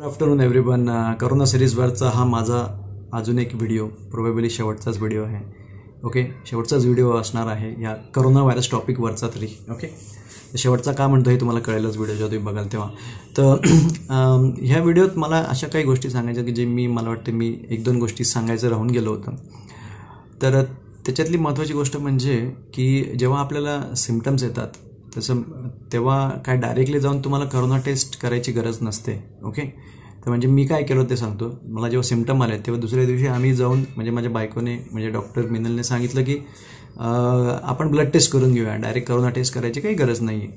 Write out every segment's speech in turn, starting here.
Good afternoon everyone. Corona सिरीजवरचा हा माझा अजून एक व्हिडिओ, प्रोबेबली शेवटचाच व्हिडिओ आहे. ओके, शेवटचाच व्हिडिओ असणार आहे या करोना व्हायरस टॉपिकवरचा तरी. ओके, शेवटचा का म्हणतो हे तुम्हाला कळेलच व्हिडिओ जेव्हा तुम्ही बघाल तेव्हा. तर ह्या व्हिडिओत मला अशा काही गोष्टी सांगायच्या की जे मला वाटतं मी एक दोन गोष्टी सांगायचं राहून गेलो होतं. तर त्याच्यातली महत्त्वाची गोष्ट म्हणजे की जेव्हा आपल्याला सिम्पटम्स येतात तसं तेव्हा काय डायरेक्टली जाऊन तुम्हाला करोना टेस्ट करायची गरज नसते. ओके, तर म्हणजे मी काय केलं ते सांगतो. मला जेव्हा सिम्पटम आले तेव्हा दुसऱ्या दिवशी आम्ही जाऊन म्हणजे माझ्या बायकोने म्हणजे डॉक्टर मिनलने सांगितलं की आपण ब्लड टेस्ट करून घेऊया, डायरेक्ट करोना टेस्ट करायची काही गरज नाही आहे.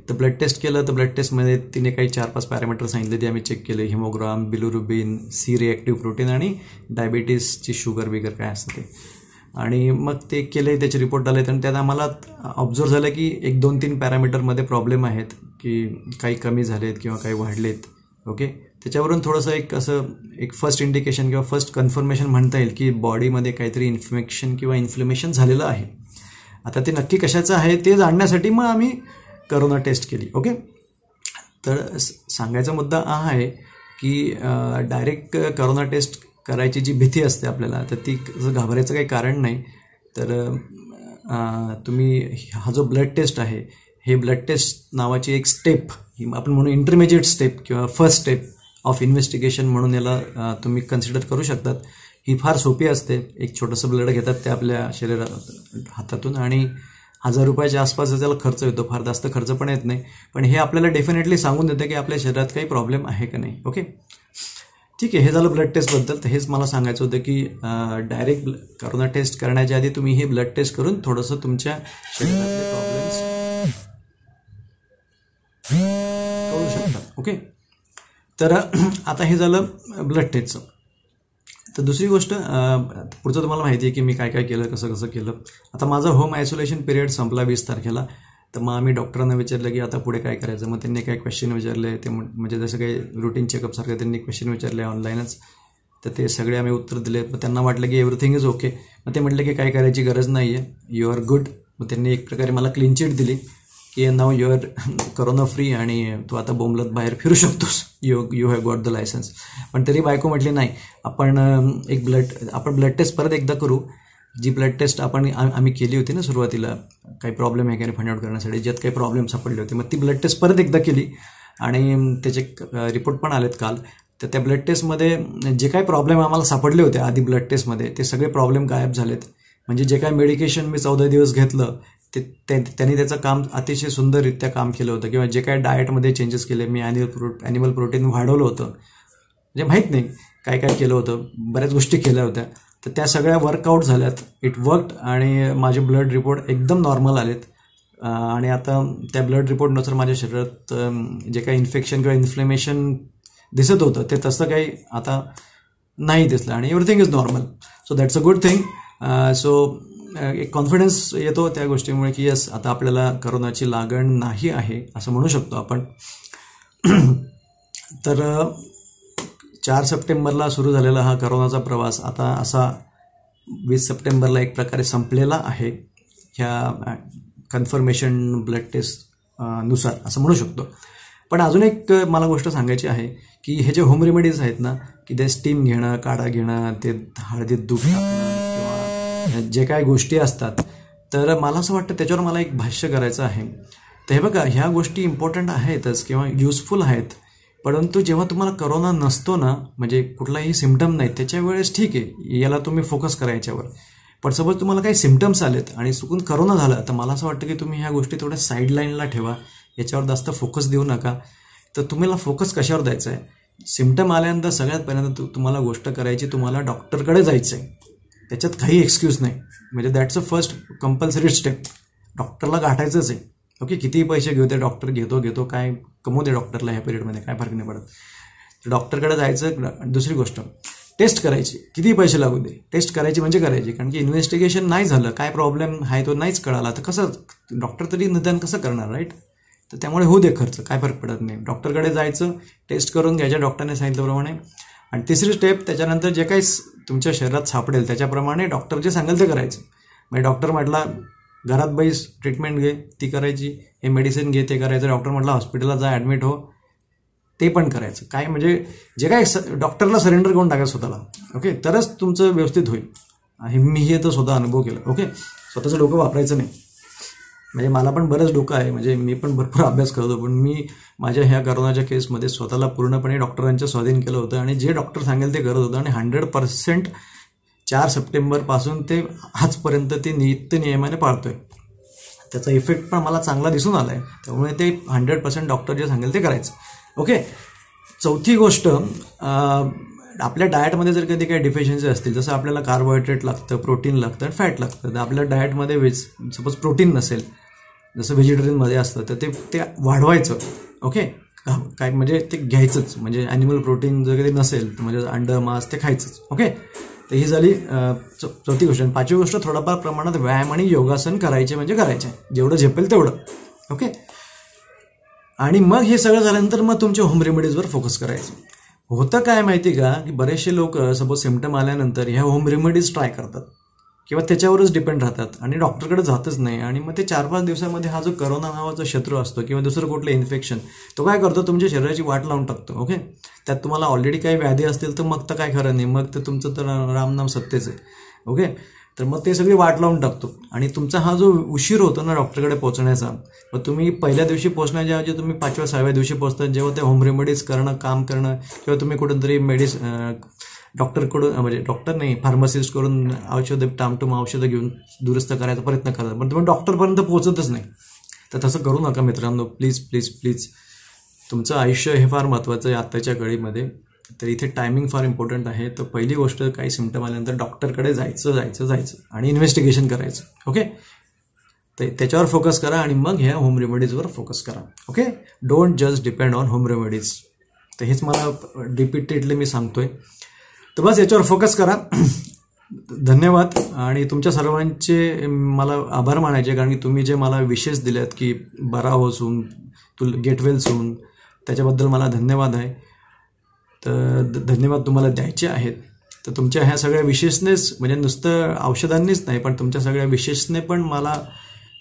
तर ब्लड टेस्ट केलं. तर ब्लड टेस्टमध्ये तिने काही 4-5 पॅरामीटर सांगितले, ते आम्ही चेक केले. Haemogram, bilirubin, C reactive protein आणि डायबिटीसची शुगर बिगर काय असतं ते. आणि मग ते केले, त्याचे रिपोर्ट आले. आणि त्यात आम्हाला ऑब्झर्व झालं की 1-2-3 पॅरामीटरमध्ये प्रॉब्लेम आहेत, की काही कमी झालेत किंवा काही वाढलेत. ओके, त्याच्यावरून थोडंसं एक फर्स्ट इंडिकेशन किंवा फर्स्ट कन्फर्मेशन म्हणता येईल की बॉडीमध्ये काहीतरी इन्फेक्शन किंवा इन्फ्लेमेशन झालेलं आहे. आता ते नक्की कशाचं आहे ते जाणण्यासाठी मग आम्ही करोना टेस्ट केली. ओके, तर सांगायचा मुद्दा हा आहे की डायरेक्ट करोना टेस्ट करायची जी भीती असते आपल्याला, तर ती घाबरायचं काही कारण नाही. तर तुम्ही हा जो ब्लड टेस्ट आहे, हे ब्लड टेस्ट नावाची एक स्टेप, ही आपण म्हणू इंटरमिजिएट स्टेप किंवा फर्स्ट स्टेप ऑफ इन्व्हेस्टिगेशन म्हणून याला तुम्ही कन्सिडर करू शकतात. ही फार सोपी असते. एक छोटंसं ब्लड घेतात ते आपल्या शरीरात हातातून आणि 1000 रुपयाच्या आसपास त्याला खर्च येतो, फार जास्त खर्च पण येत नाही. पण हे आपल्याला डेफिनेटली सांगून देतं की आपल्या शरीरात काही प्रॉब्लेम आहे का नाही. ओके, ठीक आहे, हे झालं ब्लड टेस्टबद्दल. तर हेच मला सांगायचं होतं की डायरेक्ट करोना टेस्ट करण्याच्या आधी तुम्ही हे ब्लड टेस्ट करून थोडंसं तुमच्या शरीरातले प्रॉब्लेम्स कळू शकता. ओके, तर आता हे झालं ब्लड टेस्टचं. तर दुसरी गोष्ट, पुढचं तुम्हाला माहिती आहे की मी काय काय केलं, कसं कसं केलं. आता माझा होम आयसोलेशन पिरियड संपला 20 तारखेला. तर मग आम्ही डॉक्टरांना विचारलं की आता पुढे काय करायचं. मग त्यांनी काही क्वेश्चन विचारले, ते म्हणजे जसं काही रुटीन चेकअपसारखं त्यांनी क्वेश्चन विचारले ऑनलाईनच. तर ते सगळे आम्ही उत्तर दिले. मग त्यांना वाटलं की एव्हरीथिंग इज ओके. मग ते म्हटलं की काय करायची गरज नाही आहे, यू आर गुड. मग त्यांनी एक प्रकारे मला क्लीन चिट दिली की नाव यू आर करोना फ्री आणि तू आता बोंबलत बाहेर फिरू शकतोस, you have got the licence. पण तरी बायको म्हटली नाही, आपण ब्लड टेस्ट परत एकदा करू. जी ब्लड टेस्ट आम्ही केली होती ना सुरुवातीला, काही प्रॉब्लेम आहे का फाइंड आउट करण्यासाठी, ज्यात काही प्रॉब्लेम सापडले होते. मग ती ब्लड टेस्ट परत एकदा केली आणि त्याचे रिपोर्ट पण आलेत काल. तर त्या ब्लड टेस्टमध्ये जे काही प्रॉब्लेम आम्हाला सापडले होते आधी ब्लड टेस्टमध्ये, ते सगळे प्रॉब्लेम गायब झालेत. म्हणजे जे काही मेडिकेशन मी 14 दिवस घेतलं त्यांनी त्याचं काम अतिशय सुंदररित्या काम केलं होतं. किंवा जे काही डाएटमध्ये चेंजेस केले, मी ॲनिमल प्रोटीन वाढवलं होतं, म्हणजे माहीत नाही काय काय केलं होतं, बऱ्याच गोष्टी केल्या होत्या. तर त्या सगळ्या वर्कआउट झाल्यात, इट वर्कड आणि माझे ब्लड रिपोर्ट एकदम नॉर्मल आलेत. आणि आता त्या ब्लड रिपोर्टनुसार माझ्या शरीरात जे काही इन्फेक्शन किंवा इन्फ्लेमेशन दिसत होतं ते तसं काही आता नाही दिसलं आणि everything is normal. So that's a good thing. So एक कॉन्फिडन्स येतो त्या गोष्टीमुळे की यस, आता आपल्याला करोनाची लागण नाही आहे असं म्हणू शकतो आपण. तर 4 सप्टेंबरला सुरू झालेला हा करोनाचा प्रवास आता असा 20 सप्टेंबरला एक प्रकारे संपलेला आहे, ह्या कन्फर्मेशन ब्लड टेस्ट नुसार असं म्हणू शकतो. पण अजून एक मला गोष्ट सांगायची आहे की हे जे होम रेमेडीज आहेत ना, की ते स्टीम घेणं, काढा घेणं, ते हळदीत दूध टाकणं किंवा जे काही गोष्टी असतात, तर मला असं वाटतं त्याच्यावर मला एक भाष्य करायचं आहे. तर हे बघा, ह्या गोष्टी इम्पॉर्टंट आहेतच किंवा युजफुल आहेत. परंतु जेव्हा तुम्हाला करोना नसतो ना, म्हणजे कुठलाही सिम्पटम नाही, त्याच्या वेळेस ठीक आहे, याला तुम्ही फोकस करा याच्यावर. पण सपोज तुम्हाला काही सिम्पटम्स आलेत आणि चुकून करोना झाला, तर मला असं वाटतं की तुम्ही ह्या गोष्टी थोड्या साईडलाईनला ठेवा, याच्यावर जास्त फोकस देऊ नका. तर तुम्हाला फोकस कशावर द्यायचा आहे, सिम्पटम आल्यानंतर सगळ्यात पहिल्यांदा तुम्हाला गोष्ट करायची, तुम्हाला डॉक्टरकडे जायचं आहे. त्याच्यात काही एक्सक्यूज नाही. म्हणजे that's a first compulsory step. डॉक्टरला गाठायचंच आहे. ओके, कितीही पैसे घेऊ, ते डॉक्टर घेतो काय कमवू दे डॉक्टरला ह्या पिरियडमध्ये, काय फरक नाही पडत. डॉक्टरकडे जायचं. दुसरी गोष्ट, टेस्ट करायची, कितीही पैसे लागू दे, टेस्ट करायची म्हणजे करायची. कारण की इन्व्हेस्टिगेशन नाही झालं, काय प्रॉब्लेम आहे तो नाहीच कळाला, तर कसं डॉक्टर तरी निदान कसं करणार, राईट. तर त्यामुळे होऊ दे खर्च, काय फरक पडत नाही. डॉक्टरकडे जायचं, टेस्ट करून घ्यायच्या डॉक्टरने सांगितल्याप्रमाणे. आणि तिसरी स्टेप, त्याच्यानंतर जे काही तुमच्या शरीरात सापडेल त्याच्याप्रमाणे डॉक्टर जे सांगेल ते करायचं. म्हणजे डॉक्टर म्हटला घरात बैस, ट्रीटमेंट घे, ती करायची. हे मेडिसिन घे, ते करायचं. डॉक्टर म्हटलं हॉस्पिटलला जा, ॲडमिट हो, ते पण करायचं. काय म्हणजे जे काय डॉक्टरला सरेंडर करून टाका स्वतःला. ओके, तरच तुमचं व्यवस्थित होईल. मी हे तर स्वतः अनुभव केला. ओके, स्वतःचं डोकं वापरायचं नाही. म्हणजे मला पण बरंच डोकं आहे, म्हणजे मी पण भरपूर अभ्यास करतो, पण मी माझ्या ह्या करोनाच्या केसमध्ये स्वतःला पूर्णपणे डॉक्टरांच्या स्वाधीन केलं होतं आणि जे डॉक्टर सांगेल ते करत होतं आणि 100% 4 सप्टेंबरपासून ते आजपर्यंत ते नित्य नियमाने पाळतोय. त्याचा इफेक्ट पण मला चांगला दिसून आला आहे. त्यामुळे ते 100% डॉक्टर जे सांगेल ते करायचं. ओके, चौथी गोष्ट, आपल्या डाएटमध्ये जर कधी काही डिफिशियन्सी असतील, जसं आपल्याला कार्बोहायड्रेट लागतं, प्रोटीन लागतं आणि फॅट लागतं, तर आपल्या डाएटमध्ये सपोज प्रोटीन नसेल, जसं व्हेजिटेरियनमध्ये असतं, तर ते वाढवायचं. ओके, काय म्हणजे ते घ्यायचंच, म्हणजे ॲनिमल प्रोटीन जर कधी नसेल तर म्हणजे अंड मांस ते खायचंच. ओके, तर ही झाली चौथी गोष्ट. आणि पाचवी गोष्ट, थोडाफार प्रमाणात व्यायाम आणि योगासन करायचे, म्हणजे करायचे जेवढं झेपेल तेवढं. ओके, आणि मग हे सगळं झाल्यानंतर मग तुमच्या होम रेमेडीजवर फोकस करायचं. होतं काय माहिती का, की बरेचसे लोक सपोज सिम्पटम आल्यानंतर ह्या होम रेमेडीज ट्राय करतात किंवा त्याच्यावरच डिपेंड राहतात आणि डॉक्टरकडे जातच नाही. आणि मग ते 4-5 दिवसामध्ये हा जो करोना नावाचा शत्रू असतो किंवा दुसरं कुठलं इन्फेक्शन, तो काय करतो, तुमच्या शरीराची वाट लावून टाकतो. ओके, त्यात तुम्हाला ऑलरेडी काही व्याधी असतील तर मग तर काय खरं नाही, मग तर तुमचं तर रामनाम सत्तेच आहे. ओके, तर मग ते सगळी वाट लावून टाकतो आणि तुमचा हा जो उशीर होतो ना डॉक्टरकडे पोहोचण्याचा, मग तुम्ही पहिल्या दिवशी पोहोचण्याच्या ऐवजी तुम्ही 5व्या-6व्या दिवशी पोहोचतात, जेव्हा ते होम रेमेडीज काम करणं किंवा तुम्ही कुठूनतरी डॉक्टरकडून, म्हणजे डॉक्टर नाही, फार्मासिस्टकडून औषधं टामटूम औषधं घेऊन दुरुस्त करायचा प्रयत्न करतात, पण तुम्ही डॉक्टरपर्यंत पोहोचतच नाही. तर तसं करू नका मित्रांनो, प्लीज प्लीज प्लीज. तुमचं आयुष्य हे फार महत्त्वाचं आहे आत्ताच्या घडीमध्ये. तर इथे टायमिंग फार इम्पॉर्टंट आहे. तर पहिली गोष्ट, काही सिम्पटम आल्यानंतर डॉक्टरकडे जायचं आणि इन्व्हेस्टिगेशन करायचं. ओके, तर त्याच्यावर फोकस करा आणि मग ह्या होम रेमेडीजवर फोकस करा. Okay, don't just depend on home remedies. तर हेच मला रिपीटेडली मी सांगतोय. तर बस याच्यावर फोकस करा. धन्यवाद. आणि तुमच्या सर्वांचे मला आभार मानायचे, कारण की तुम्ही जे मला विशेष दिलेत की बरा हो सून, तू गेट वेल सून, त्याच्याबद्दल मला धन्यवाद आहे. तर धन्यवाद तुम्हाला द्यायचे आहेत. तर तुमच्या ह्या सगळ्या विशेषनेच, म्हणजे नुसतं औषधांनीच नाही, पण तुमच्या सगळ्या विशेषने पण मला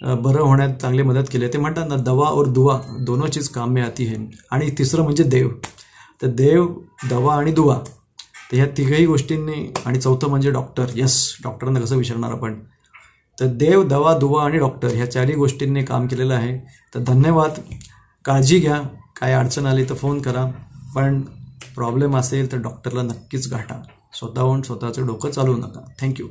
बरं होण्यात चांगली मदत केली आहे. ते म्हणतात ना, दवा और दुआ दोनों चीज काम में आती है. आणि तिसरं म्हणजे देव. तर देव, दवा आणि दुआ, तर ह्या तिघही गोष्टींनी, आणि चौथं म्हणजे डॉक्टर. यस, डॉक्टरांना कसं विचारणार आपण. तर देव, दवा, दुवा आणि डॉक्टर ह्या 4ही गोष्टींनी काम केलेलं आहे. तर धन्यवाद. काळजी घ्या. काय अडचण आली तर फोन करा, पण प्रॉब्लेम असेल तर डॉक्टरला नक्कीच गाठा. स्वतःहून स्वतःचं डोकं चालवू नका. थँक्यू.